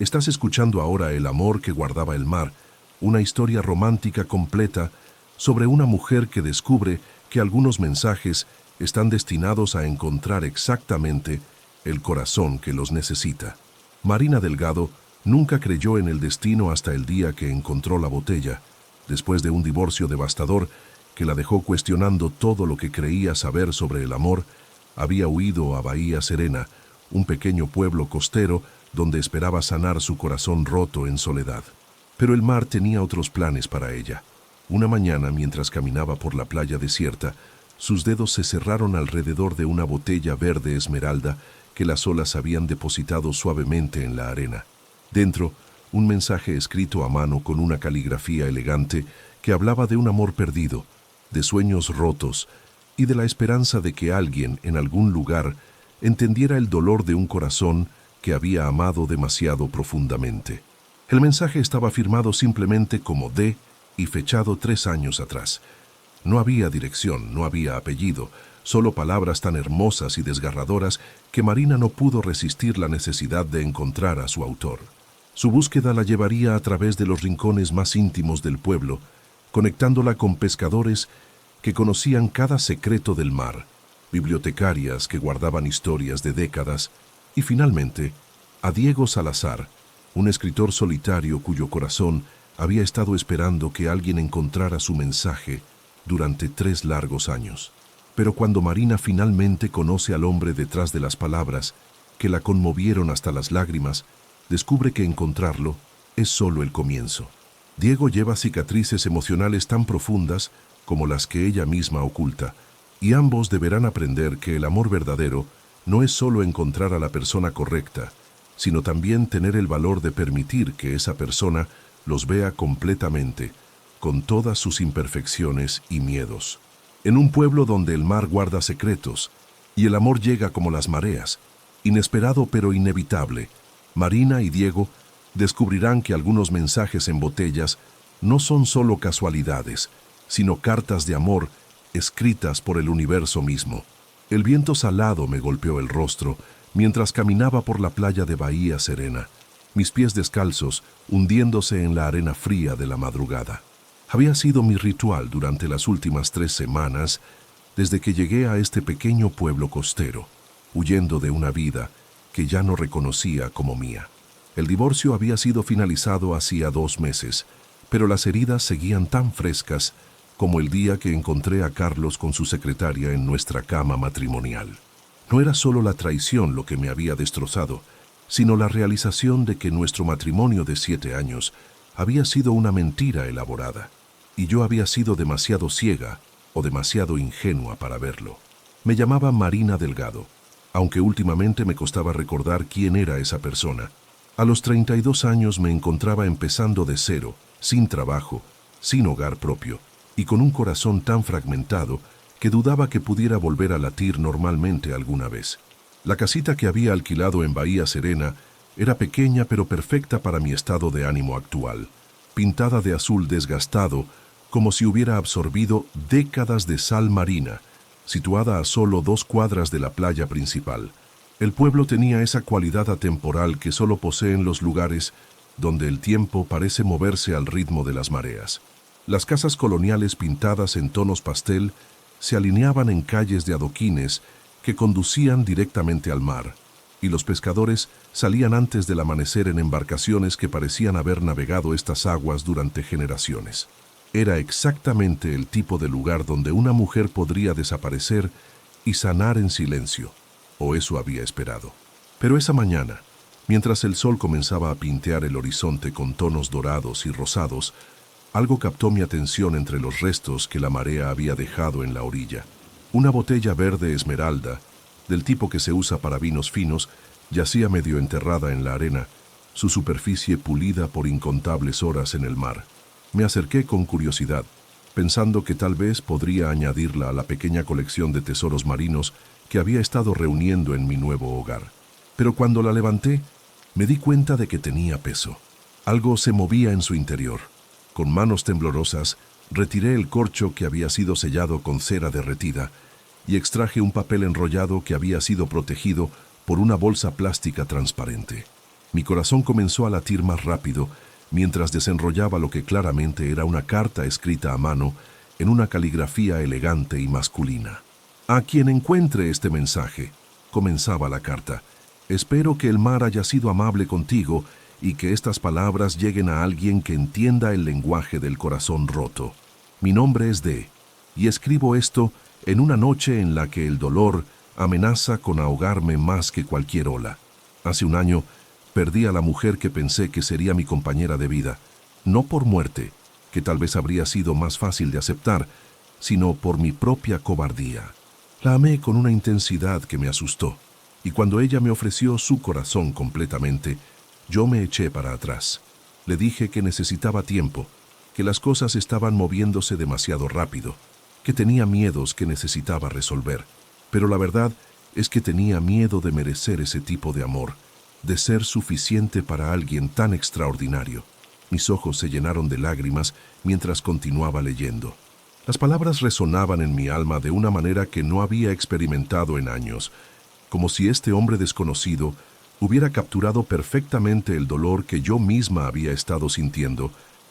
Estás escuchando ahora El amor que guardaba el mar, una historia romántica completa sobre una mujer que descubre que algunos mensajes están destinados a encontrar exactamente el corazón que los necesita. Marina Delgado nunca creyó en el destino hasta el día que encontró la botella, después de un divorcio devastador que la dejó cuestionando todo lo que creía saber sobre el amor. Había huido a Bahía Serena, un pequeño pueblo costero donde esperaba sanar su corazón roto en soledad. Pero el mar tenía otros planes para ella. Una mañana, mientras caminaba por la playa desierta, sus dedos se cerraron alrededor de una botella verde esmeralda que las olas habían depositado suavemente en la arena. Dentro, un mensaje escrito a mano con una caligrafía elegante que hablaba de un amor perdido, de sueños rotos y de la esperanza de que alguien en algún lugar entendiera el dolor de un corazón que había amado demasiado profundamente. El mensaje estaba firmado simplemente como D y fechado 3 años atrás. No había dirección, no había apellido, solo palabras tan hermosas y desgarradoras que Marina no pudo resistir la necesidad de encontrar a su autor. Su búsqueda la llevaría a través de los rincones más íntimos del pueblo, conectándola con pescadores que conocían cada secreto del mar, bibliotecarias que guardaban historias de décadas, y finalmente, a Diego Salazar, un escritor solitario cuyo corazón había estado esperando que alguien encontrara su mensaje durante 3 largos años. Pero cuando Marina finalmente conoce al hombre detrás de las palabras, que la conmovieron hasta las lágrimas, descubre que encontrarlo es solo el comienzo. Diego lleva cicatrices emocionales tan profundas como las que ella misma oculta, y ambos deberán aprender que el amor verdadero no es solo encontrar a la persona correcta, sino también tener el valor de permitir que esa persona los vea completamente, con todas sus imperfecciones y miedos. En un pueblo donde el mar guarda secretos y el amor llega como las mareas, inesperado pero inevitable, Marina y Diego descubrirán que algunos mensajes en botellas no son solo casualidades, sino cartas de amor escritas por el universo mismo. El viento salado me golpeó el rostro mientras caminaba por la playa de Bahía Serena, mis pies descalzos hundiéndose en la arena fría de la madrugada. Había sido mi ritual durante las últimas 3 semanas desde que llegué a este pequeño pueblo costero, huyendo de una vida que ya no reconocía como mía. El divorcio había sido finalizado hacía 2 meses, pero las heridas seguían tan frescas como el día que encontré a Carlos con su secretaria en nuestra cama matrimonial. No era solo la traición lo que me había destrozado, sino la realización de que nuestro matrimonio de 7 años había sido una mentira elaborada, y yo había sido demasiado ciega o demasiado ingenua para verlo. Me llamaba Marina Delgado, aunque últimamente me costaba recordar quién era esa persona. A los 32 años me encontraba empezando de cero, sin trabajo, sin hogar propio, y con un corazón tan fragmentado que dudaba que pudiera volver a latir normalmente alguna vez. La casita que había alquilado en Bahía Serena era pequeña pero perfecta para mi estado de ánimo actual, pintada de azul desgastado como si hubiera absorbido décadas de sal marina, situada a solo 2 cuadras de la playa principal. El pueblo tenía esa cualidad atemporal que solo poseen los lugares donde el tiempo parece moverse al ritmo de las mareas. Las casas coloniales pintadas en tonos pastel se alineaban en calles de adoquines que conducían directamente al mar, y los pescadores salían antes del amanecer en embarcaciones que parecían haber navegado estas aguas durante generaciones. Era exactamente el tipo de lugar donde una mujer podría desaparecer y sanar en silencio, o eso había esperado. Pero esa mañana, mientras el sol comenzaba a pintear el horizonte con tonos dorados y rosados, algo captó mi atención entre los restos que la marea había dejado en la orilla. Una botella verde esmeralda, del tipo que se usa para vinos finos, yacía medio enterrada en la arena, su superficie pulida por incontables horas en el mar. Me acerqué con curiosidad, pensando que tal vez podría añadirla a la pequeña colección de tesoros marinos que había estado reuniendo en mi nuevo hogar. Pero cuando la levanté, me di cuenta de que tenía peso. Algo se movía en su interior. Con manos temblorosas, retiré el corcho que había sido sellado con cera derretida y extraje un papel enrollado que había sido protegido por una bolsa plástica transparente. Mi corazón comenzó a latir más rápido mientras desenrollaba lo que claramente era una carta escrita a mano en una caligrafía elegante y masculina. A quien encuentre este mensaje, comenzaba la carta, espero que el mar haya sido amable contigo y que estas palabras lleguen a alguien que entienda el lenguaje del corazón roto. Mi nombre es D, y escribo esto en una noche en la que el dolor amenaza con ahogarme más que cualquier ola. Hace un año perdí a la mujer que pensé que sería mi compañera de vida, no por muerte, que tal vez habría sido más fácil de aceptar, sino por mi propia cobardía. La amé con una intensidad que me asustó, y cuando ella me ofreció su corazón completamente, yo me eché para atrás. Le dije que necesitaba tiempo, que las cosas estaban moviéndose demasiado rápido, que tenía miedos que necesitaba resolver, pero la verdad es que tenía miedo de merecer ese tipo de amor, de ser suficiente para alguien tan extraordinario. Mis ojos se llenaron de lágrimas mientras continuaba leyendo. Las palabras resonaban en mi alma de una manera que no había experimentado en años, como si este hombre desconocido hubiera capturado perfectamente el dolor que yo misma había estado sintiendo,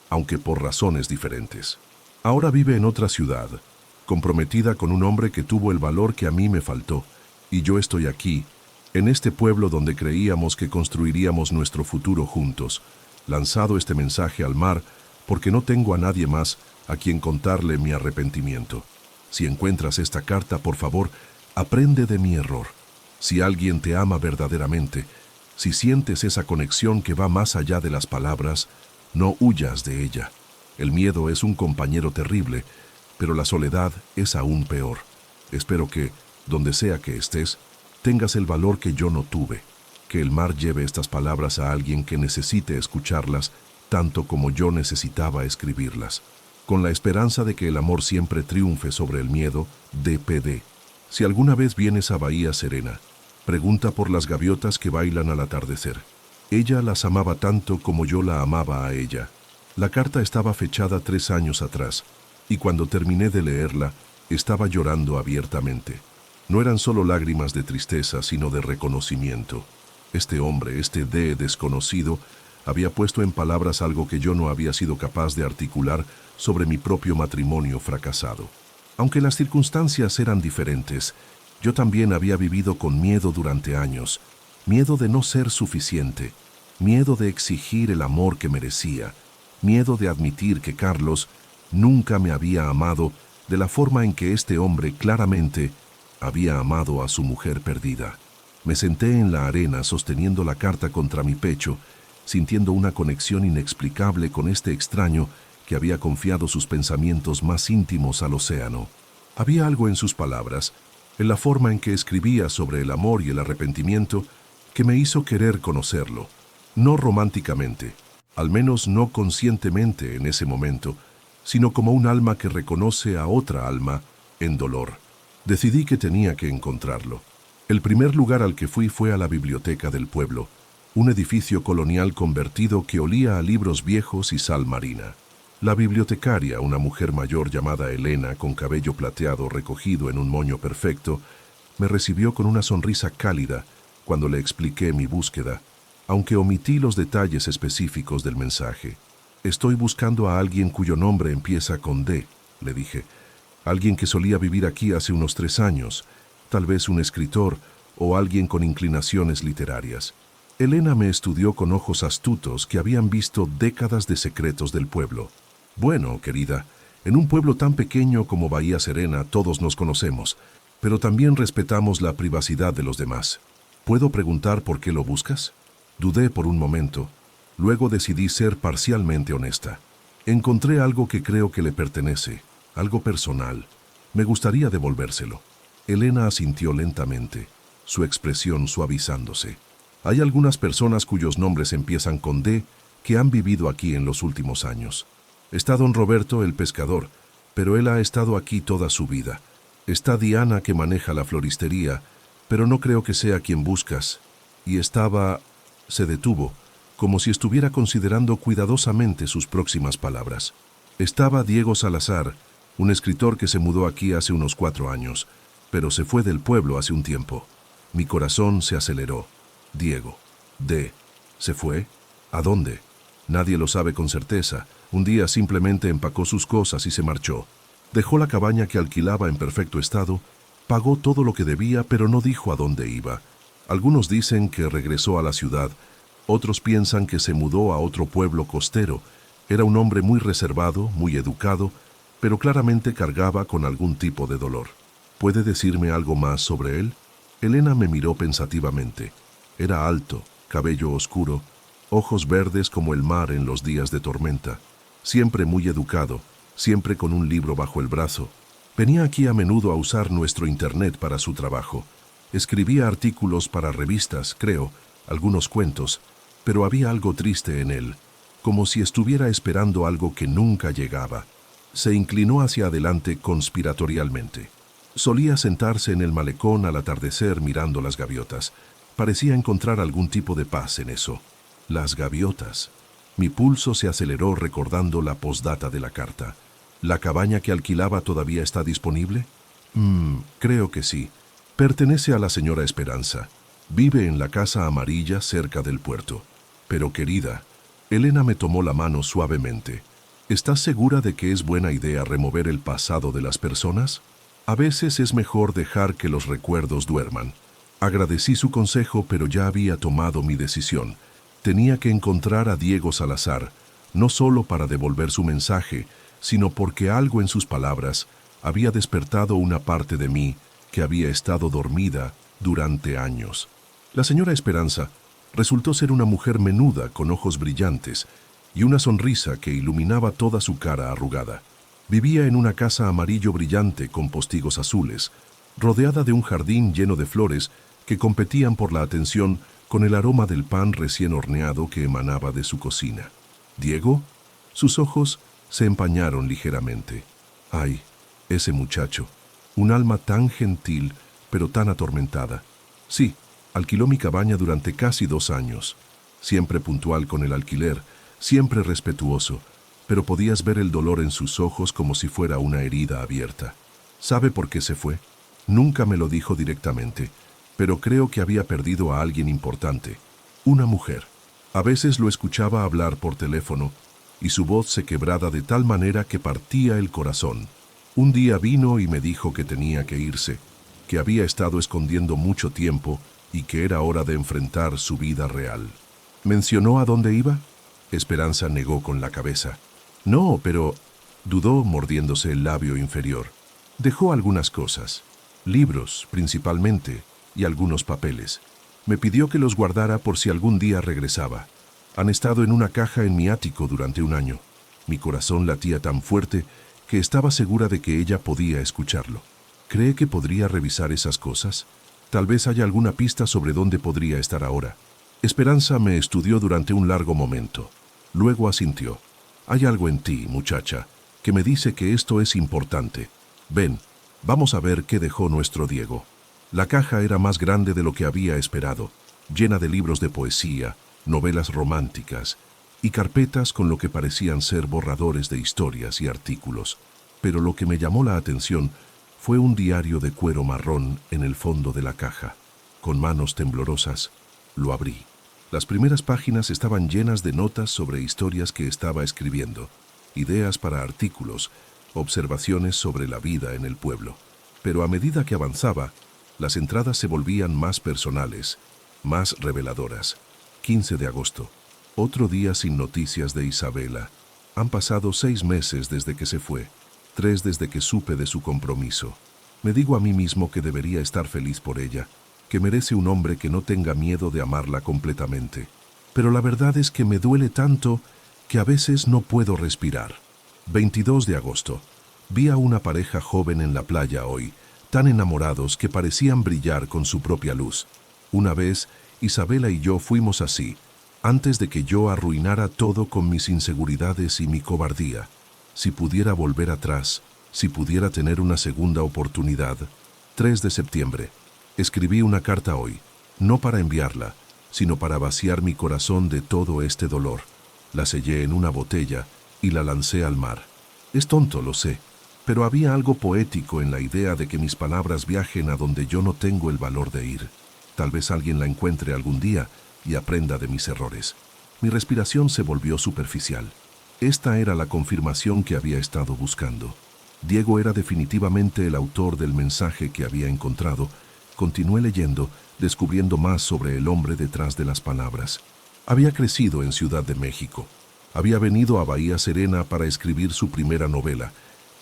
aunque por razones diferentes. Ahora vive en otra ciudad, comprometida con un hombre que tuvo el valor que a mí me faltó, y yo estoy aquí, en este pueblo donde creíamos que construiríamos nuestro futuro juntos, lanzado este mensaje al mar porque no tengo a nadie más a quien contarle mi arrepentimiento. Si encuentras esta carta, por favor, aprende de mi error. Si alguien te ama verdaderamente, si sientes esa conexión que va más allá de las palabras, no huyas de ella. El miedo es un compañero terrible, pero la soledad es aún peor. Espero que, donde sea que estés, tengas el valor que yo no tuve, que el mar lleve estas palabras a alguien que necesite escucharlas tanto como yo necesitaba escribirlas, con la esperanza de que el amor siempre triunfe sobre el miedo. DPD. Si alguna vez vienes a Bahía Serena, pregunta por las gaviotas que bailan al atardecer. Ella las amaba tanto como yo la amaba a ella. La carta estaba fechada 3 años atrás, y cuando terminé de leerla, estaba llorando abiertamente. No eran solo lágrimas de tristeza, sino de reconocimiento. Este hombre, este D desconocido, había puesto en palabras algo que yo no había sido capaz de articular sobre mi propio matrimonio fracasado. Aunque las circunstancias eran diferentes, yo también había vivido con miedo durante años, miedo de no ser suficiente, miedo de exigir el amor que merecía, miedo de admitir que Carlos nunca me había amado de la forma en que este hombre claramente había amado a su mujer perdida. Me senté en la arena sosteniendo la carta contra mi pecho, sintiendo una conexión inexplicable con este extraño que había confiado sus pensamientos más íntimos al océano. Había algo en sus palabras, en la forma en que escribía sobre el amor y el arrepentimiento, que me hizo querer conocerlo, no románticamente, al menos no conscientemente en ese momento, sino como un alma que reconoce a otra alma en dolor. Decidí que tenía que encontrarlo. El primer lugar al que fui fue a la biblioteca del pueblo, un edificio colonial convertido que olía a libros viejos y sal marina. La bibliotecaria, una mujer mayor llamada Elena, con cabello plateado recogido en un moño perfecto, me recibió con una sonrisa cálida cuando le expliqué mi búsqueda, aunque omití los detalles específicos del mensaje. Estoy buscando a alguien cuyo nombre empieza con D, le dije. Alguien que solía vivir aquí hace unos 3 años, tal vez un escritor o alguien con inclinaciones literarias. Elena me estudió con ojos astutos que habían visto décadas de secretos del pueblo. Bueno, querida, en un pueblo tan pequeño como Bahía Serena todos nos conocemos, pero también respetamos la privacidad de los demás. ¿Puedo preguntar por qué lo buscas? Dudé por un momento, luego decidí ser parcialmente honesta. Encontré algo que creo que le pertenece. Algo personal. Me gustaría devolvérselo. Elena asintió lentamente, su expresión suavizándose. Hay algunas personas cuyos nombres empiezan con D que han vivido aquí en los últimos años. Está don Roberto, el pescador, pero él ha estado aquí toda su vida. Está Diana, que maneja la floristería, pero no creo que sea quien buscas. Y estaba... Se detuvo, como si estuviera considerando cuidadosamente sus próximas palabras. Estaba Diego Salazar, un escritor que se mudó aquí hace unos 4 años, pero se fue del pueblo hace un tiempo. Mi corazón se aceleró. Diego. D. ¿Se fue? ¿A dónde? Nadie lo sabe con certeza. Un día simplemente empacó sus cosas y se marchó. Dejó la cabaña que alquilaba en perfecto estado, pagó todo lo que debía, pero no dijo a dónde iba. Algunos dicen que regresó a la ciudad, otros piensan que se mudó a otro pueblo costero. Era un hombre muy reservado, muy educado, pero claramente cargaba con algún tipo de dolor. ¿Puede decirme algo más sobre él? Elena me miró pensativamente. Era alto, cabello oscuro, ojos verdes como el mar en los días de tormenta. Siempre muy educado, siempre con un libro bajo el brazo. Venía aquí a menudo a usar nuestro internet para su trabajo. Escribía artículos para revistas, creo, algunos cuentos, pero había algo triste en él, como si estuviera esperando algo que nunca llegaba. Se inclinó hacia adelante conspiratorialmente. Solía sentarse en el malecón al atardecer mirando las gaviotas. Parecía encontrar algún tipo de paz en eso. Las gaviotas. Mi pulso se aceleró recordando la postdata de la carta. ¿La cabaña que alquilaba todavía está disponible? Creo que sí. Pertenece a la señora Esperanza. Vive en la casa amarilla cerca del puerto. Pero querida, Elena me tomó la mano suavemente. ¿Estás segura de que es buena idea remover el pasado de las personas? A veces es mejor dejar que los recuerdos duerman. Agradecí su consejo, pero ya había tomado mi decisión. Tenía que encontrar a Diego Salazar, no solo para devolver su mensaje, sino porque algo en sus palabras había despertado una parte de mí que había estado dormida durante años. La señora Esperanza resultó ser una mujer menuda con ojos brillantes y una sonrisa que iluminaba toda su cara arrugada. Vivía en una casa amarillo brillante con postigos azules, rodeada de un jardín lleno de flores que competían por la atención con el aroma del pan recién horneado que emanaba de su cocina. ¿Diego? Sus ojos se empañaron ligeramente. Ay, ese muchacho, un alma tan gentil, pero tan atormentada. Sí, alquiló mi cabaña durante casi 2 años. Siempre puntual con el alquiler, siempre respetuoso, pero podías ver el dolor en sus ojos como si fuera una herida abierta. ¿Sabe por qué se fue? Nunca me lo dijo directamente, pero creo que había perdido a alguien importante, una mujer. A veces lo escuchaba hablar por teléfono y su voz se quebraba de tal manera que partía el corazón. Un día vino y me dijo que tenía que irse, que había estado escondiendo mucho tiempo y que era hora de enfrentar su vida real. ¿Mencionó a dónde iba? Esperanza negó con la cabeza. No, pero... dudó mordiéndose el labio inferior. Dejó algunas cosas, libros principalmente, y algunos papeles. Me pidió que los guardara por si algún día regresaba. Han estado en una caja en mi ático durante 1 año. Mi corazón latía tan fuerte que estaba segura de que ella podía escucharlo. ¿Cree que podría revisar esas cosas? Tal vez haya alguna pista sobre dónde podría estar ahora. Esperanza me estudió durante un largo momento. Luego asintió. Hay algo en ti, muchacha, que me dice que esto es importante. Ven, vamos a ver qué dejó nuestro Diego. La caja era más grande de lo que había esperado, llena de libros de poesía, novelas románticas y carpetas con lo que parecían ser borradores de historias y artículos. Pero lo que me llamó la atención fue un diario de cuero marrón en el fondo de la caja. Con manos temblorosas, lo abrí. Las primeras páginas estaban llenas de notas sobre historias que estaba escribiendo, ideas para artículos, observaciones sobre la vida en el pueblo. Pero a medida que avanzaba, las entradas se volvían más personales, más reveladoras. 15 de agosto. Otro día sin noticias de Isabela. Han pasado 6 meses desde que se fue, 3 desde que supe de su compromiso. Me digo a mí mismo que debería estar feliz por ella, que merece un hombre que no tenga miedo de amarla completamente. Pero la verdad es que me duele tanto que a veces no puedo respirar. 22 de agosto. Vi a una pareja joven en la playa hoy, tan enamorados que parecían brillar con su propia luz. Una vez, Isabela y yo fuimos así, antes de que yo arruinara todo con mis inseguridades y mi cobardía. Si pudiera volver atrás, si pudiera tener una segunda oportunidad. 3 de septiembre. Escribí una carta hoy, no para enviarla, sino para vaciar mi corazón de todo este dolor. La sellé en una botella y la lancé al mar. Es tonto, lo sé, pero había algo poético en la idea de que mis palabras viajen a donde yo no tengo el valor de ir. Tal vez alguien la encuentre algún día y aprenda de mis errores. Mi respiración se volvió superficial. Esta era la confirmación que había estado buscando. Diego era definitivamente el autor del mensaje que había encontrado. Continué leyendo, descubriendo más sobre el hombre detrás de las palabras. Había crecido en Ciudad de México. Había venido a Bahía Serena para escribir su primera novela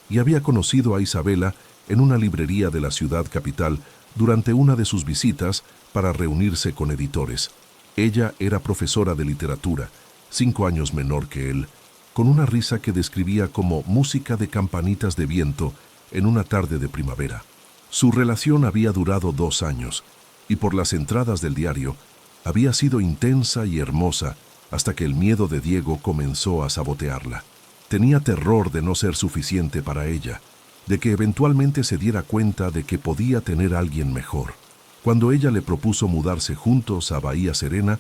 y había conocido a Isabela en una librería de la ciudad capital durante una de sus visitas para reunirse con editores. Ella era profesora de literatura, 5 años menor que él, con una risa que describía como música de campanitas de viento en una tarde de primavera. Su relación había durado 2 años, y por las entradas del diario, había sido intensa y hermosa hasta que el miedo de Diego comenzó a sabotearla. Tenía terror de no ser suficiente para ella, de que eventualmente se diera cuenta de que podía tener a alguien mejor. Cuando ella le propuso mudarse juntos a Bahía Serena,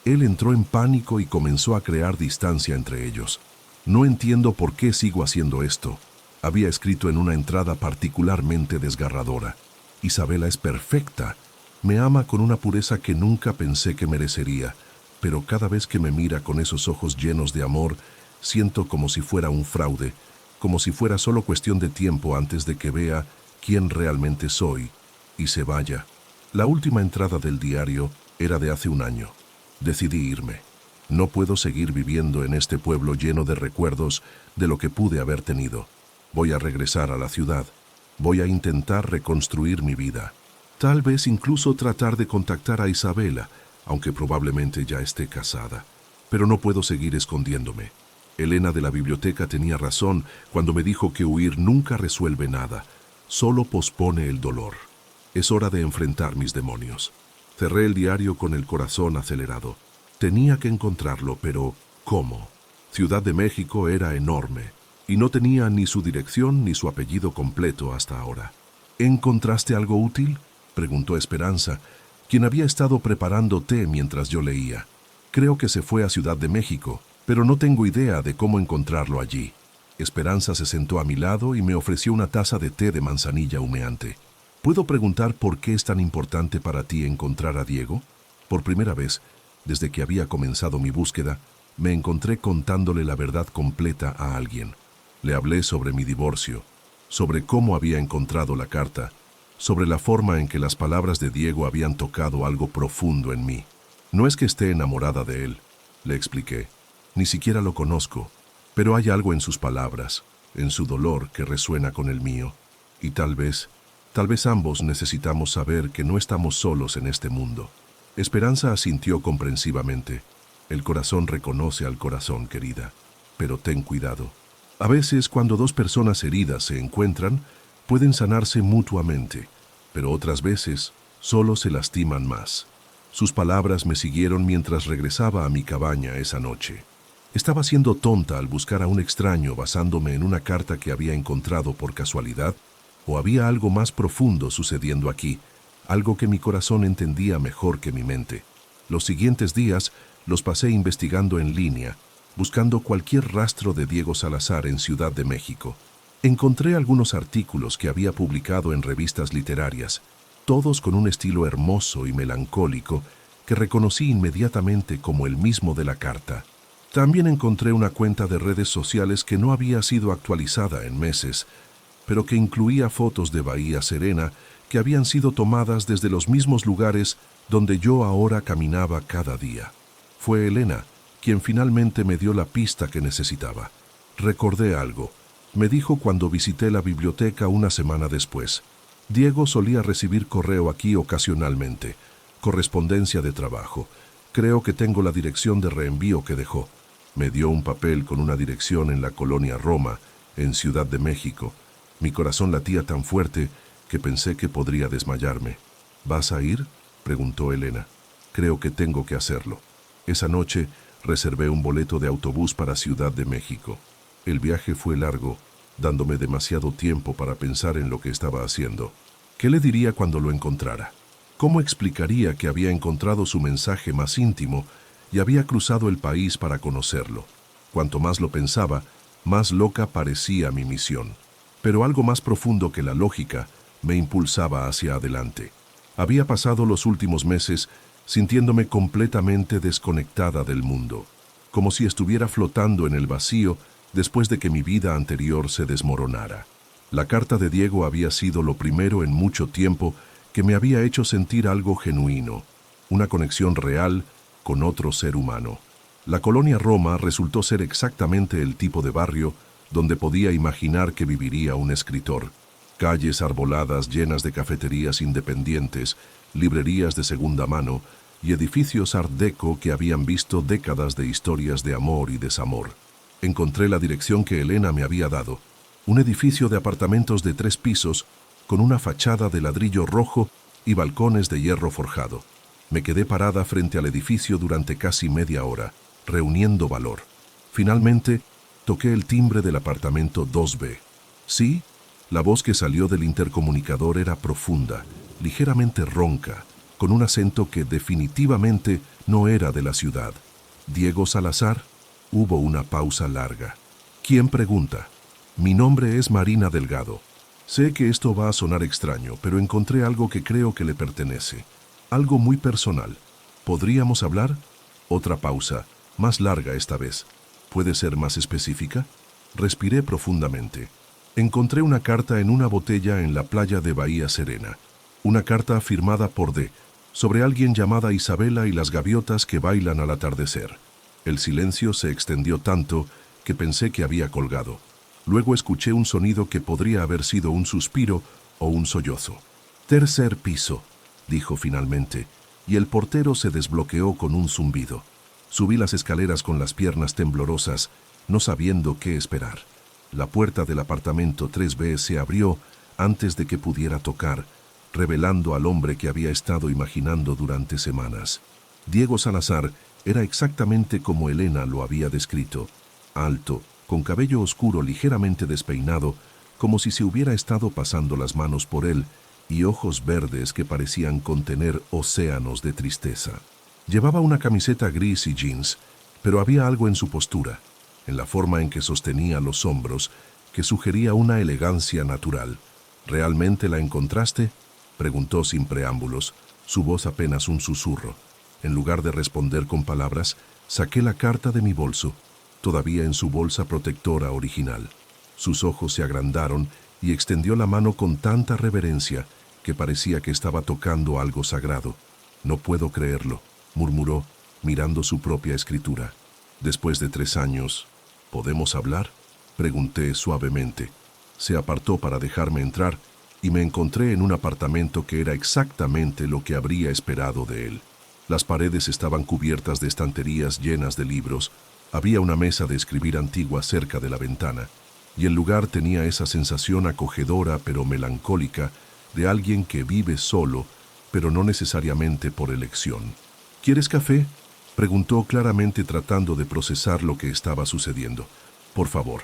él entró en pánico y comenzó a crear distancia entre ellos. No entiendo por qué sigo haciendo esto, había escrito en una entrada particularmente desgarradora. Isabela es perfecta, me ama con una pureza que nunca pensé que merecería, pero cada vez que me mira con esos ojos llenos de amor, siento como si fuera un fraude, como si fuera solo cuestión de tiempo antes de que vea quién realmente soy y se vaya. La última entrada del diario era de hace un año. Decidí irme. No puedo seguir viviendo en este pueblo lleno de recuerdos de lo que pude haber tenido. Voy a regresar a la ciudad. Voy a intentar reconstruir mi vida. Tal vez incluso tratar de contactar a Isabela, aunque probablemente ya esté casada. Pero no puedo seguir escondiéndome. Elena de la biblioteca tenía razón cuando me dijo que huir nunca resuelve nada, solo pospone el dolor. Es hora de enfrentar mis demonios. Cerré el diario con el corazón acelerado. Tenía que encontrarlo, pero ¿cómo? Ciudad de México era enorme, y no tenía ni su dirección ni su apellido completo hasta ahora. ¿Encontraste algo útil?, preguntó Esperanza, quien había estado preparando té mientras yo leía. Creo que se fue a Ciudad de México, pero no tengo idea de cómo encontrarlo allí. Esperanza se sentó a mi lado y me ofreció una taza de té de manzanilla humeante. ¿Puedo preguntar por qué es tan importante para ti encontrar a Diego? Por primera vez, desde que había comenzado mi búsqueda, me encontré contándole la verdad completa a alguien. Le hablé sobre mi divorcio, sobre cómo había encontrado la carta, sobre la forma en que las palabras de Diego habían tocado algo profundo en mí. No es que esté enamorada de él, le expliqué. Ni siquiera lo conozco, pero hay algo en sus palabras, en su dolor que resuena con el mío. Y tal vez ambos necesitamos saber que no estamos solos en este mundo. Esperanza asintió comprensivamente. El corazón reconoce al corazón, querida. Pero ten cuidado. A veces, cuando dos personas heridas se encuentran, pueden sanarse mutuamente, pero otras veces solo se lastiman más. Sus palabras me siguieron mientras regresaba a mi cabaña esa noche. Estaba siendo tonta al buscar a un extraño basándome en una carta que había encontrado por casualidad, o había algo más profundo sucediendo aquí, algo que mi corazón entendía mejor que mi mente. Los siguientes días los pasé investigando en línea, buscando cualquier rastro de Diego Salazar en Ciudad de México. Encontré algunos artículos que había publicado en revistas literarias, todos con un estilo hermoso y melancólico que reconocí inmediatamente como el mismo de la carta. También encontré una cuenta de redes sociales que no había sido actualizada en meses, pero que incluía fotos de Bahía Serena que habían sido tomadas desde los mismos lugares donde yo ahora caminaba cada día. Fue Elena quien finalmente me dio la pista que necesitaba. Recordé algo. Me dijo cuando visité la biblioteca una semana después. Diego solía recibir correo aquí ocasionalmente, correspondencia de trabajo. Creo que tengo la dirección de reenvío que dejó. Me dio un papel con una dirección en la colonia Roma, en Ciudad de México. Mi corazón latía tan fuerte que pensé que podría desmayarme. ¿Vas a ir?, preguntó Elena. Creo que tengo que hacerlo. Esa noche reservé un boleto de autobús para Ciudad de México. El viaje fue largo, dándome demasiado tiempo para pensar en lo que estaba haciendo. ¿Qué le diría cuando lo encontrara? ¿Cómo explicaría que había encontrado su mensaje más íntimo y había cruzado el país para conocerlo? Cuanto más lo pensaba, más loca parecía mi misión. Pero algo más profundo que la lógica me impulsaba hacia adelante. Había pasado los últimos meses sintiéndome completamente desconectada del mundo, como si estuviera flotando en el vacío después de que mi vida anterior se desmoronara. La carta de Diego había sido lo primero en mucho tiempo que me había hecho sentir algo genuino, una conexión real con otro ser humano. La colonia Roma resultó ser exactamente el tipo de barrio donde podía imaginar que viviría un escritor. Calles arboladas llenas de cafeterías independientes, librerías de segunda mano y edificios art deco que habían visto décadas de historias de amor y desamor. Encontré la dirección que Elena me había dado, un edificio de apartamentos de 3 pisos con una fachada de ladrillo rojo y balcones de hierro forjado. Me quedé parada frente al edificio durante casi media hora, reuniendo valor. Finalmente, toqué el timbre del apartamento 2B. Sí, la voz que salió del intercomunicador era profunda, ligeramente ronca, con un acento que definitivamente no era de la ciudad. ¿Diego Salazar? Hubo una pausa larga. ¿Quién pregunta? Mi nombre es Marina Delgado. Sé que esto va a sonar extraño, pero encontré algo que creo que le pertenece. Algo muy personal. ¿Podríamos hablar? Otra pausa, más larga esta vez. ¿Puede ser más específica? Respiré profundamente. Encontré una carta en una botella en la playa de Bahía Serena. Una carta firmada por D, sobre alguien llamada Isabela y las gaviotas que bailan al atardecer. El silencio se extendió tanto que pensé que había colgado. Luego escuché un sonido que podría haber sido un suspiro o un sollozo. «Tercer piso», dijo finalmente, y el portero se desbloqueó con un zumbido. Subí las escaleras con las piernas temblorosas, no sabiendo qué esperar. La puerta del apartamento 3B se abrió antes de que pudiera tocar, revelando al hombre que había estado imaginando durante semanas. Diego Salazar era exactamente como Elena lo había descrito, alto, con cabello oscuro ligeramente despeinado, como si se hubiera estado pasando las manos por él, y ojos verdes que parecían contener océanos de tristeza. Llevaba una camiseta gris y jeans, pero había algo en su postura, en la forma en que sostenía los hombros, que sugería una elegancia natural. ¿Realmente la encontraste?, preguntó sin preámbulos, su voz apenas un susurro. En lugar de responder con palabras, saqué la carta de mi bolso, todavía en su bolsa protectora original. Sus ojos se agrandaron y extendió la mano con tanta reverencia que parecía que estaba tocando algo sagrado. «No puedo creerlo», murmuró, mirando su propia escritura. «Después de 3 años, ¿podemos hablar?», pregunté suavemente. Se apartó para dejarme entrar y me encontré en un apartamento que era exactamente lo que habría esperado de él. Las paredes estaban cubiertas de estanterías llenas de libros. Había una mesa de escribir antigua cerca de la ventana, y el lugar tenía esa sensación acogedora pero melancólica de alguien que vive solo, pero no necesariamente por elección. «¿Quieres café?», preguntó claramente tratando de procesar lo que estaba sucediendo. «Por favor».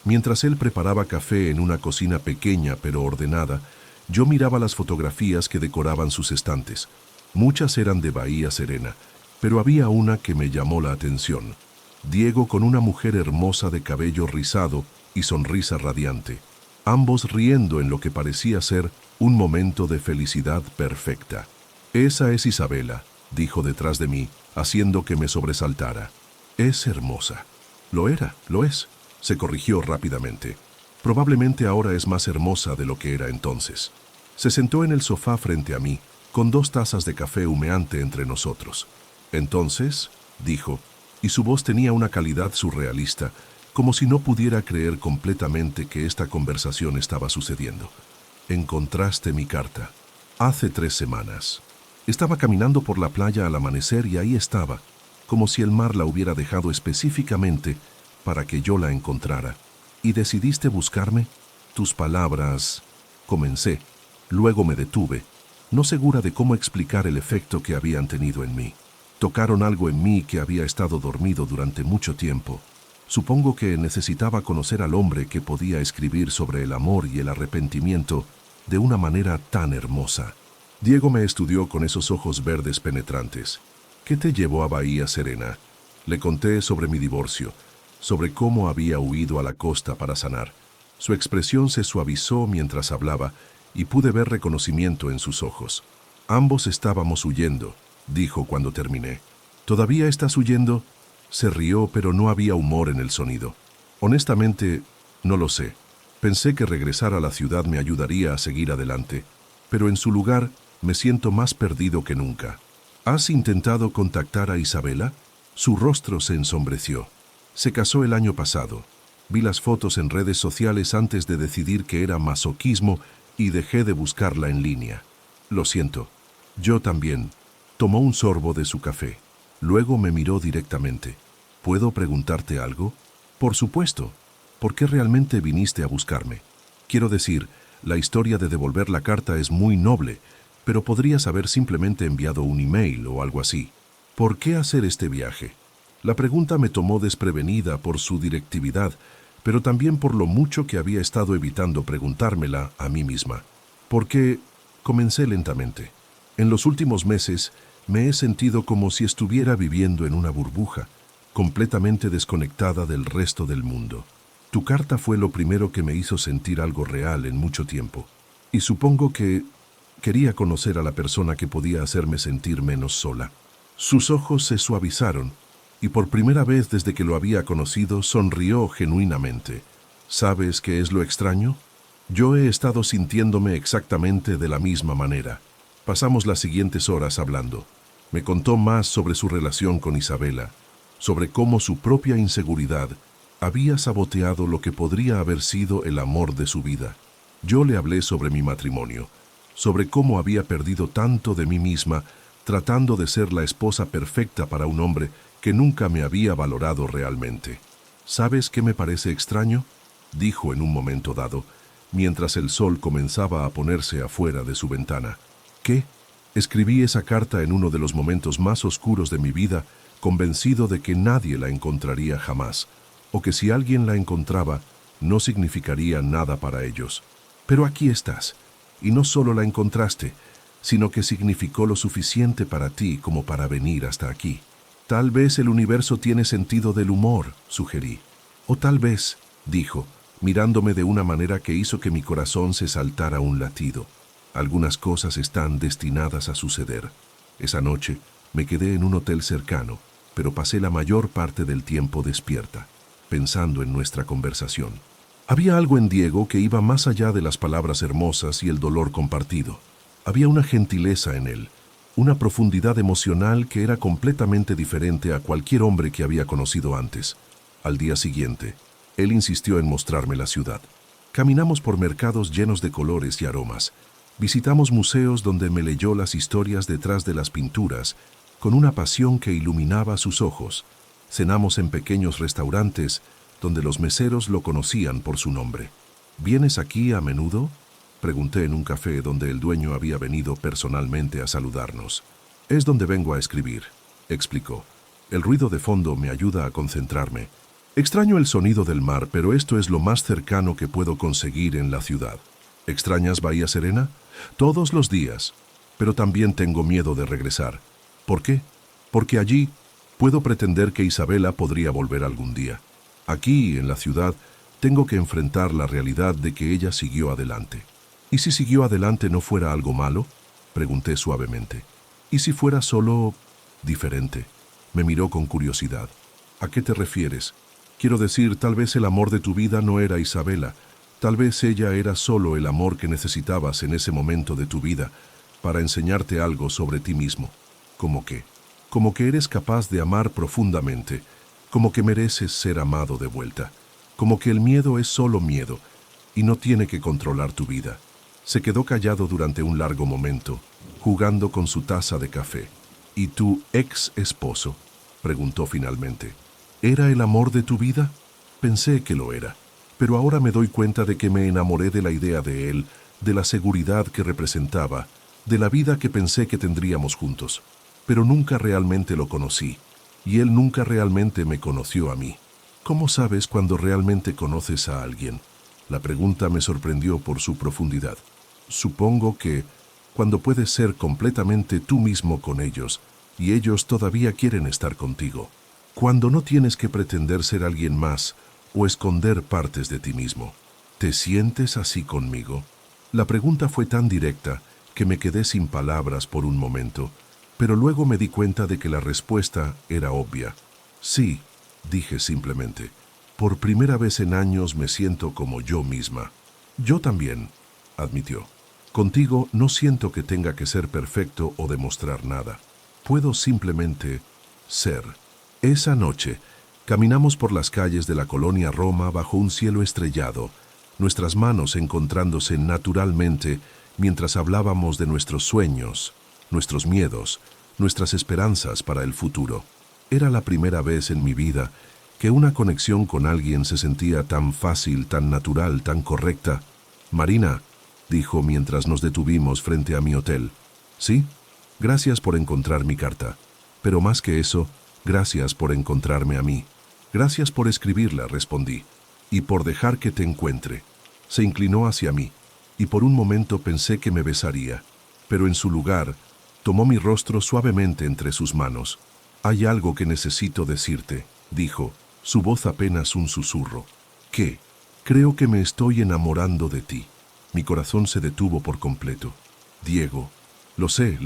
Mientras él preparaba café en una cocina pequeña pero ordenada, yo miraba las fotografías que decoraban sus estantes. Muchas eran de Bahía Serena, pero había una que me llamó la atención. Diego con una mujer hermosa de cabello rizado y sonrisa radiante, ambos riendo en lo que parecía ser un momento de felicidad perfecta. «Esa es Isabela», dijo detrás de mí, haciendo que me sobresaltara. «Es hermosa». «Lo era, lo es», se corrigió rápidamente. «Probablemente ahora es más hermosa de lo que era entonces». Se sentó en el sofá frente a mí, con 2 tazas de café humeante entre nosotros. «Entonces», dijo, y su voz tenía una calidad surrealista, como si no pudiera creer completamente que esta conversación estaba sucediendo. «Encontraste mi carta. Hace 3 semanas. Estaba caminando por la playa al amanecer y ahí estaba, como si el mar la hubiera dejado específicamente para que yo la encontrara. ¿Y decidiste buscarme? Tus palabras...». Comencé. Luego me detuve, no segura de cómo explicar el efecto que habían tenido en mí. Tocaron algo en mí que había estado dormido durante mucho tiempo. Supongo que necesitaba conocer al hombre que podía escribir sobre el amor y el arrepentimiento de una manera tan hermosa. Diego me estudió con esos ojos verdes penetrantes. «¿Qué te llevó a Bahía Serena?». Le conté sobre mi divorcio, sobre cómo había huido a la costa para sanar. Su expresión se suavizó mientras hablaba y pude ver reconocimiento en sus ojos. Ambos estábamos huyendo, dijo cuando terminé. ¿Todavía estás huyendo? Se rió, pero no había humor en el sonido. Honestamente, no lo sé. Pensé que regresar a la ciudad me ayudaría a seguir adelante, pero en su lugar me siento más perdido que nunca. ¿Has intentado contactar a Isabela? Su rostro se ensombreció. Se casó el año pasado. Vi las fotos en redes sociales antes de decidir que era masoquismo y dejé de buscarla en línea. Lo siento. Yo también. Tomó un sorbo de su café. Luego me miró directamente. ¿Puedo preguntarte algo? Por supuesto. ¿Por qué realmente viniste a buscarme? Quiero decir, la historia de devolver la carta es muy noble, pero podrías haber simplemente enviado un email o algo así. ¿Por qué hacer este viaje? La pregunta me tomó desprevenida por su directividad, pero también por lo mucho que había estado evitando preguntármela a mí misma. ¿Por qué? Comencé lentamente. En los últimos meses me he sentido como si estuviera viviendo en una burbuja, completamente desconectada del resto del mundo. Tu carta fue lo primero que me hizo sentir algo real en mucho tiempo, y supongo que quería conocer a la persona que podía hacerme sentir menos sola. Sus ojos se suavizaron, y por primera vez desde que lo había conocido sonrió genuinamente. ¿Sabes qué es lo extraño? Yo he estado sintiéndome exactamente de la misma manera. Pasamos las siguientes horas hablando. Me contó más sobre su relación con Isabela, sobre cómo su propia inseguridad había saboteado lo que podría haber sido el amor de su vida. Yo le hablé sobre mi matrimonio, sobre cómo había perdido tanto de mí misma tratando de ser la esposa perfecta para un hombre que nunca me había valorado realmente. ¿Sabes qué me parece extraño?, dijo en un momento dado, mientras el sol comenzaba a ponerse afuera de su ventana. ¿Qué? Escribí esa carta en uno de los momentos más oscuros de mi vida, convencido de que nadie la encontraría jamás, o que si alguien la encontraba, no significaría nada para ellos. Pero aquí estás, y no solo la encontraste, sino que significó lo suficiente para ti como para venir hasta aquí. Tal vez el universo tiene sentido del humor, sugerí. O tal vez, dijo, mirándome de una manera que hizo que mi corazón se saltara un latido. Algunas cosas están destinadas a suceder. Esa noche me quedé en un hotel cercano, pero pasé la mayor parte del tiempo despierta, pensando en nuestra conversación. Había algo en Diego que iba más allá de las palabras hermosas y el dolor compartido. Había una gentileza en él, una profundidad emocional que era completamente diferente a cualquier hombre que había conocido antes. Al día siguiente, él insistió en mostrarme la ciudad. Caminamos por mercados llenos de colores y aromas. Visitamos museos donde me leyó las historias detrás de las pinturas, con una pasión que iluminaba sus ojos. Cenamos en pequeños restaurantes donde los meseros lo conocían por su nombre. ¿Vienes aquí a menudo?, pregunté en un café donde el dueño había venido personalmente a saludarnos. Es donde vengo a escribir, explicó. El ruido de fondo me ayuda a concentrarme. Extraño el sonido del mar, pero esto es lo más cercano que puedo conseguir en la ciudad. ¿Extrañas Bahía Serena? Todos los días. Pero también tengo miedo de regresar. ¿Por qué? Porque allí puedo pretender que Isabela podría volver algún día. Aquí, en la ciudad, tengo que enfrentar la realidad de que ella siguió adelante. ¿Y si siguió adelante no fuera algo malo?, pregunté suavemente. ¿Y si fuera solo diferente? Me miró con curiosidad. ¿A qué te refieres? Quiero decir, tal vez el amor de tu vida no era Isabela. Tal vez ella era solo el amor que necesitabas en ese momento de tu vida para enseñarte algo sobre ti mismo. ¿Cómo qué? Como que eres capaz de amar profundamente, como que mereces ser amado de vuelta, como que el miedo es solo miedo y no tiene que controlar tu vida. Se quedó callado durante un largo momento, jugando con su taza de café. ¿Y tu ex esposo?, preguntó finalmente. ¿Era el amor de tu vida? Pensé que lo era, pero ahora me doy cuenta de que me enamoré de la idea de él, de la seguridad que representaba, de la vida que pensé que tendríamos juntos. Pero nunca realmente lo conocí, y él nunca realmente me conoció a mí. ¿Cómo sabes cuando realmente conoces a alguien? La pregunta me sorprendió por su profundidad. Supongo que cuando puedes ser completamente tú mismo con ellos, y ellos todavía quieren estar contigo. Cuando no tienes que pretender ser alguien más o esconder partes de ti mismo. ¿Te sientes así conmigo? La pregunta fue tan directa que me quedé sin palabras por un momento, Pero luego me di cuenta de que la respuesta era obvia. Sí, dije simplemente. Por primera vez en años me siento como yo misma. Yo también, admitió. Contigo no siento que tenga que ser perfecto o demostrar nada. Puedo simplemente ser. Esa noche, caminamos por las calles de la colonia Roma bajo un cielo estrellado, nuestras manos encontrándose naturalmente mientras hablábamos de nuestros sueños, nuestros miedos, nuestras esperanzas para el futuro. Era la primera vez en mi vida que una conexión con alguien se sentía tan fácil, tan natural, tan correcta. Marina, dijo mientras nos detuvimos frente a mi hotel. Sí, gracias por encontrar mi carta. Pero más que eso, gracias por encontrarme a mí. Gracias por escribirla, respondí. Y por dejar que te encuentre. Se inclinó hacia mí, y por un momento pensé que me besaría. Pero en su lugar, tomó mi rostro suavemente entre sus manos. Hay algo que necesito decirte, dijo, su voz apenas un susurro. ¿Qué? Creo que me estoy enamorando de ti. Mi corazón se detuvo por completo. Diego, lo sé,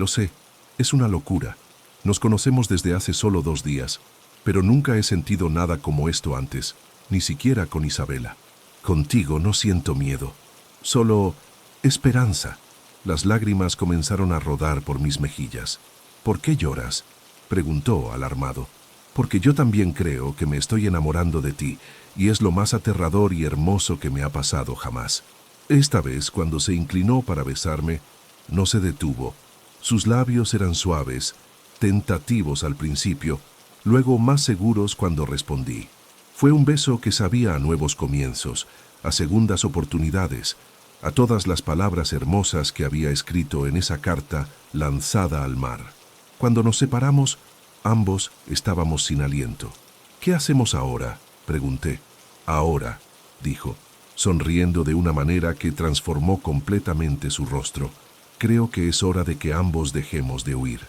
es una locura. Nos conocemos desde hace solo 2 días, pero nunca he sentido nada como esto antes, ni siquiera con Isabela. Contigo no siento miedo, solo esperanza. Las lágrimas comenzaron a rodar por mis mejillas. ¿Por qué lloras?, preguntó alarmado. Porque yo también creo que me estoy enamorando de ti, y es lo más aterrador y hermoso que me ha pasado jamás. Esta vez, cuando se inclinó para besarme, no se detuvo. Sus labios eran suaves, tentativos al principio, luego más seguros cuando respondí. Fue un beso que sabía a nuevos comienzos, a segundas oportunidades, a todas las palabras hermosas que había escrito en esa carta lanzada al mar. Cuando nos separamos, ambos estábamos sin aliento. ¿Qué hacemos ahora?, pregunté. Ahora, dijo, sonriendo de una manera que transformó completamente su rostro. Creo que es hora de que ambos dejemos de huir.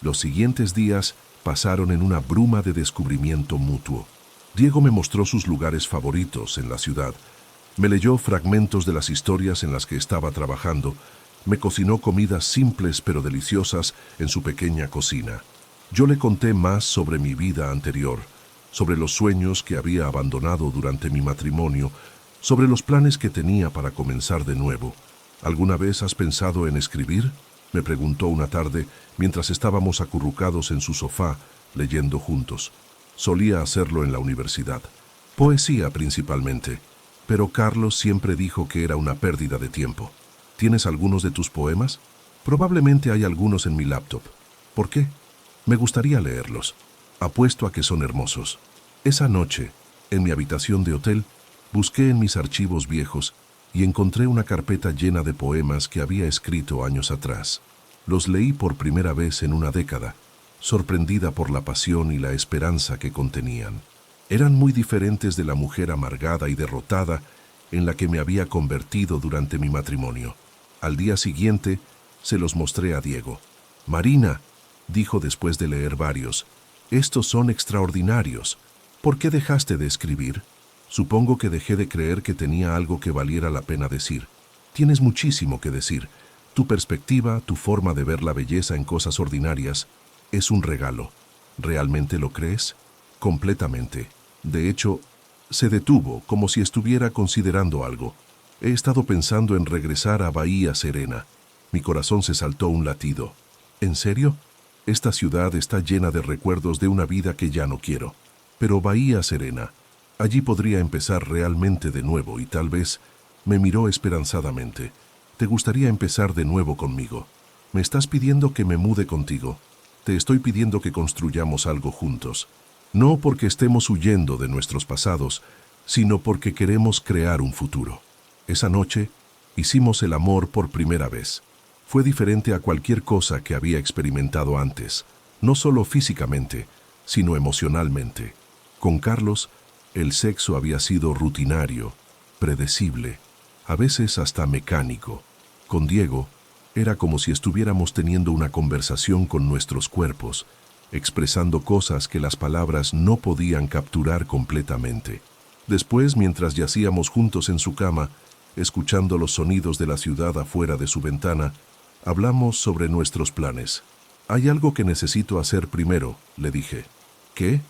Los siguientes días pasaron en una bruma de descubrimiento mutuo. Diego me mostró sus lugares favoritos en la ciudad. Me leyó fragmentos de las historias en las que estaba trabajando. Me cocinó comidas simples pero deliciosas en su pequeña cocina. Yo le conté más sobre mi vida anterior, sobre los sueños que había abandonado durante mi matrimonio, sobre los planes que tenía para comenzar de nuevo. ¿Alguna vez has pensado en escribir?, me preguntó una tarde mientras estábamos acurrucados en su sofá, leyendo juntos. Solía hacerlo en la universidad. Poesía principalmente, pero Carlos siempre dijo que era una pérdida de tiempo. ¿Tienes algunos de tus poemas? Probablemente hay algunos en mi laptop. ¿Por qué? Me gustaría leerlos. Apuesto a que son hermosos. Esa noche, en mi habitación de hotel, busqué en mis archivos viejos y encontré una carpeta llena de poemas que había escrito años atrás. Los leí por primera vez en una década, sorprendida por la pasión y la esperanza que contenían. Eran muy diferentes de la mujer amargada y derrotada en la que me había convertido durante mi matrimonio. Al día siguiente, se los mostré a Diego. «Marina», dijo después de leer varios, «estos son extraordinarios. ¿Por qué dejaste de escribir?» Supongo que dejé de creer que tenía algo que valiera la pena decir. Tienes muchísimo que decir. Tu perspectiva, tu forma de ver la belleza en cosas ordinarias, es un regalo. ¿Realmente lo crees? Completamente. De hecho, se detuvo como si estuviera considerando algo. He estado pensando en regresar a Bahía Serena. Mi corazón se saltó un latido. ¿En serio? Esta ciudad está llena de recuerdos de una vida que ya no quiero. Pero Bahía Serena, allí podría empezar realmente de nuevo y tal vez me miró esperanzadamente. ¿Te gustaría empezar de nuevo conmigo? Me estás pidiendo que me mude contigo. Te estoy pidiendo que construyamos algo juntos. No porque estemos huyendo de nuestros pasados, sino porque queremos crear un futuro. Esa noche hicimos el amor por primera vez. Fue diferente a cualquier cosa que había experimentado antes, no solo físicamente, sino emocionalmente. Con Carlos, el sexo había sido rutinario, predecible, a veces hasta mecánico. Con Diego, era como si estuviéramos teniendo una conversación con nuestros cuerpos, expresando cosas que las palabras no podían capturar completamente. Después, mientras yacíamos juntos en su cama, escuchando los sonidos de la ciudad afuera de su ventana, hablamos sobre nuestros planes. Hay algo que necesito hacer primero, le dije. ¿Qué?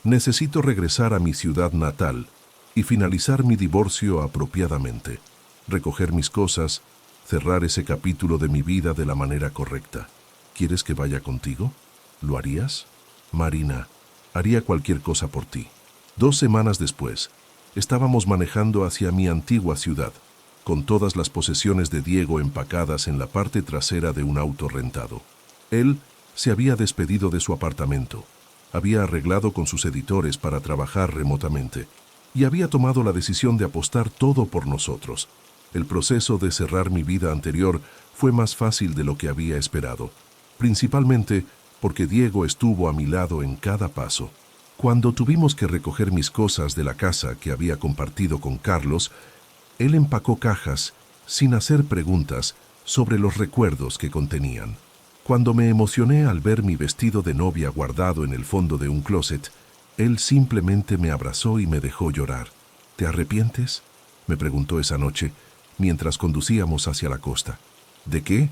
Necesito regresar a mi ciudad natal y finalizar mi divorcio apropiadamente. Recoger mis cosas, cerrar ese capítulo de mi vida de la manera correcta. ¿Quieres que vaya contigo? ¿Lo harías? Marina, haría cualquier cosa por ti. 2 semanas después, estábamos manejando hacia mi antigua ciudad, con todas las posesiones de Diego empacadas en la parte trasera de un auto rentado. Él se había despedido de su apartamento, había arreglado con sus editores para trabajar remotamente y había tomado la decisión de apostar todo por nosotros. El proceso de cerrar mi vida anterior fue más fácil de lo que había esperado, principalmente porque Diego estuvo a mi lado en cada paso. Cuando tuvimos que recoger mis cosas de la casa que había compartido con Carlos, él empacó cajas sin hacer preguntas sobre los recuerdos que contenían. Cuando me emocioné al ver mi vestido de novia guardado en el fondo de un closet, él simplemente me abrazó y me dejó llorar. ¿Te arrepientes?, me preguntó esa noche, mientras conducíamos hacia la costa. ¿De qué?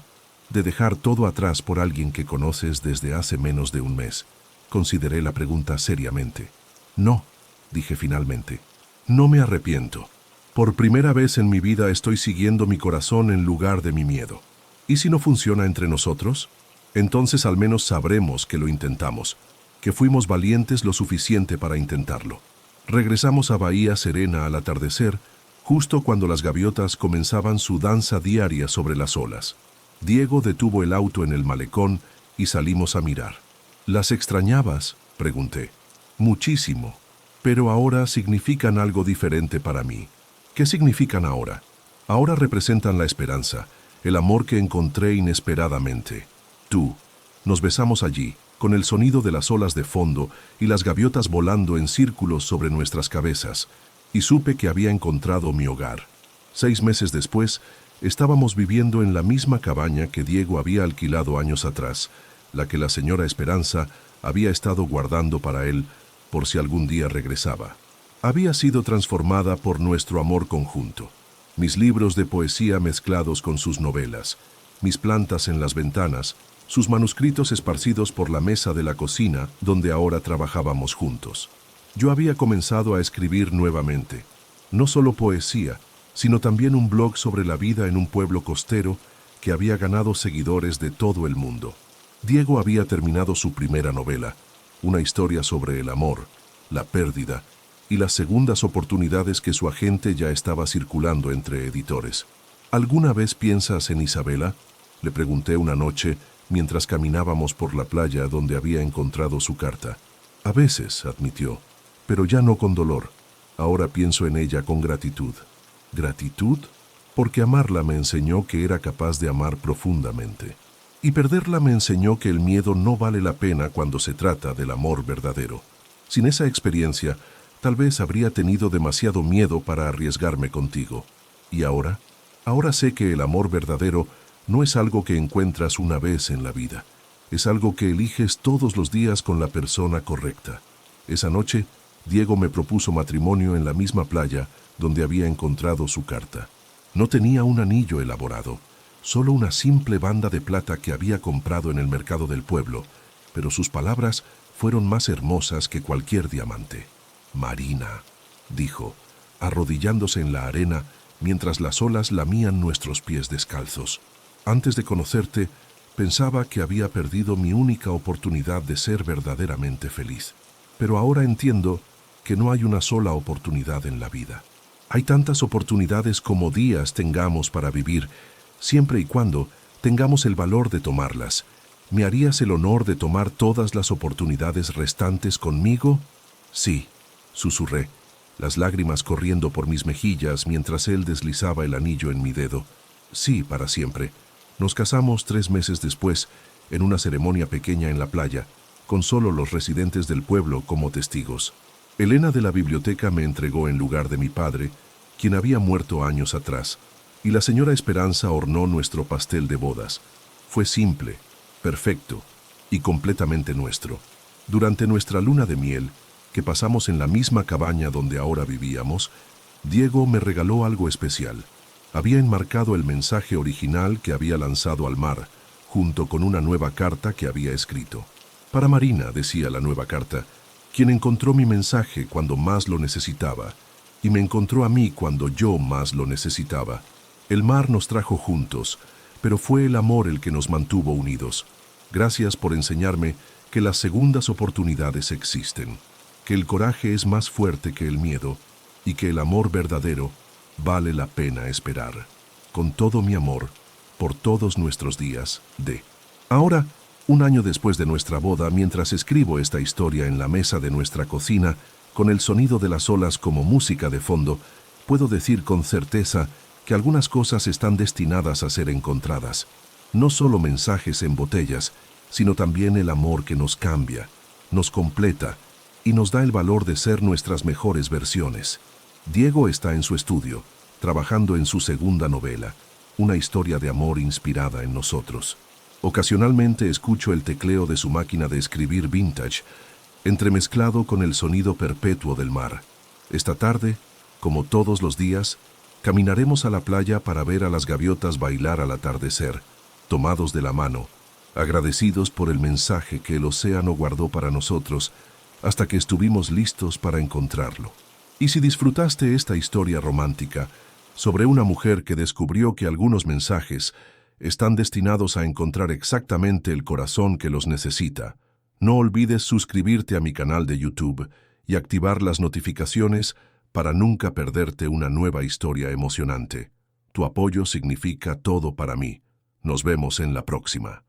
De dejar todo atrás por alguien que conoces desde hace menos de un mes. Consideré la pregunta seriamente. No, dije finalmente. No me arrepiento. Por primera vez en mi vida estoy siguiendo mi corazón en lugar de mi miedo. ¿Y si no funciona entre nosotros? Entonces al menos sabremos que lo intentamos, que fuimos valientes lo suficiente para intentarlo. Regresamos a Bahía Serena al atardecer, justo cuando las gaviotas comenzaban su danza diaria sobre las olas. Diego detuvo el auto en el malecón y salimos a mirar. ¿Las extrañabas?, pregunté. Muchísimo, pero ahora significan algo diferente para mí. ¿Qué significan ahora? Ahora representan la esperanza, el amor que encontré inesperadamente. Tú. Nos besamos allí, con el sonido de las olas de fondo y las gaviotas volando en círculos sobre nuestras cabezas, y supe que había encontrado mi hogar. 6 meses después, estábamos viviendo en la misma cabaña que Diego había alquilado años atrás, la que la señora Esperanza había estado guardando para él por si algún día regresaba. Había sido transformada por nuestro amor conjunto. Mis libros de poesía mezclados con sus novelas, mis plantas en las ventanas, sus manuscritos esparcidos por la mesa de la cocina donde ahora trabajábamos juntos. Yo había comenzado a escribir nuevamente, no solo poesía, sino también un blog sobre la vida en un pueblo costero que había ganado seguidores de todo el mundo. Diego había terminado su primera novela, una historia sobre el amor, la pérdida y las segundas oportunidades que su agente ya estaba circulando entre editores. ¿Alguna vez piensas en Isabela?, le pregunté una noche mientras caminábamos por la playa donde había encontrado su carta. A veces, admitió, pero ya no con dolor. Ahora pienso en ella con gratitud. ¿Gratitud? Porque amarla me enseñó que era capaz de amar profundamente. Y perderla me enseñó que el miedo no vale la pena cuando se trata del amor verdadero. Sin esa experiencia, tal vez habría tenido demasiado miedo para arriesgarme contigo. ¿Y ahora? Ahora sé que el amor verdadero no es algo que encuentras una vez en la vida. Es algo que eliges todos los días con la persona correcta. Esa noche, Diego me propuso matrimonio en la misma playa donde había encontrado su carta. No tenía un anillo elaborado, solo una simple banda de plata que había comprado en el mercado del pueblo, pero sus palabras fueron más hermosas que cualquier diamante. Marina, dijo, arrodillándose en la arena mientras las olas lamían nuestros pies descalzos. Antes de conocerte, pensaba que había perdido mi única oportunidad de ser verdaderamente feliz. Pero ahora entiendo que no hay una sola oportunidad en la vida. Hay tantas oportunidades como días tengamos para vivir, siempre y cuando tengamos el valor de tomarlas. ¿Me harías el honor de tomar todas las oportunidades restantes conmigo? Sí, susurré, las lágrimas corriendo por mis mejillas mientras él deslizaba el anillo en mi dedo. Sí, para siempre. Nos casamos 3 meses después, en una ceremonia pequeña en la playa, con solo los residentes del pueblo como testigos. Elena de la biblioteca me entregó en lugar de mi padre, quien había muerto años atrás, y la señora Esperanza hornó nuestro pastel de bodas. Fue simple, perfecto y completamente nuestro. Durante nuestra luna de miel, que pasamos en la misma cabaña donde ahora vivíamos, Diego me regaló algo especial. Había enmarcado el mensaje original que había lanzado al mar, junto con una nueva carta que había escrito. Para Marina, decía la nueva carta, quien encontró mi mensaje cuando más lo necesitaba, y me encontró a mí cuando yo más lo necesitaba. El mar nos trajo juntos, pero fue el amor el que nos mantuvo unidos. Gracias por enseñarme que las segundas oportunidades existen, que el coraje es más fuerte que el miedo y que el amor verdadero vale la pena esperar. Con todo mi amor, por todos nuestros días, D. Ahora, un año después de nuestra boda, mientras escribo esta historia en la mesa de nuestra cocina, con el sonido de las olas como música de fondo, puedo decir con certeza que algunas cosas están destinadas a ser encontradas. No solo mensajes en botellas, sino también el amor que nos cambia, nos completa y nos da el valor de ser nuestras mejores versiones. Diego está en su estudio, trabajando en su segunda novela, una historia de amor inspirada en nosotros. Ocasionalmente escucho el tecleo de su máquina de escribir vintage, entremezclado con el sonido perpetuo del mar. Esta tarde, como todos los días, caminaremos a la playa para ver a las gaviotas bailar al atardecer, tomados de la mano, agradecidos por el mensaje que el océano guardó para nosotros hasta que estuvimos listos para encontrarlo. Y si disfrutaste esta historia romántica sobre una mujer que descubrió que algunos mensajes están destinados a encontrar exactamente el corazón que los necesita, no olvides suscribirte a mi canal de YouTube y activar las notificaciones para nunca perderte una nueva historia emocionante. Tu apoyo significa todo para mí. Nos vemos en la próxima.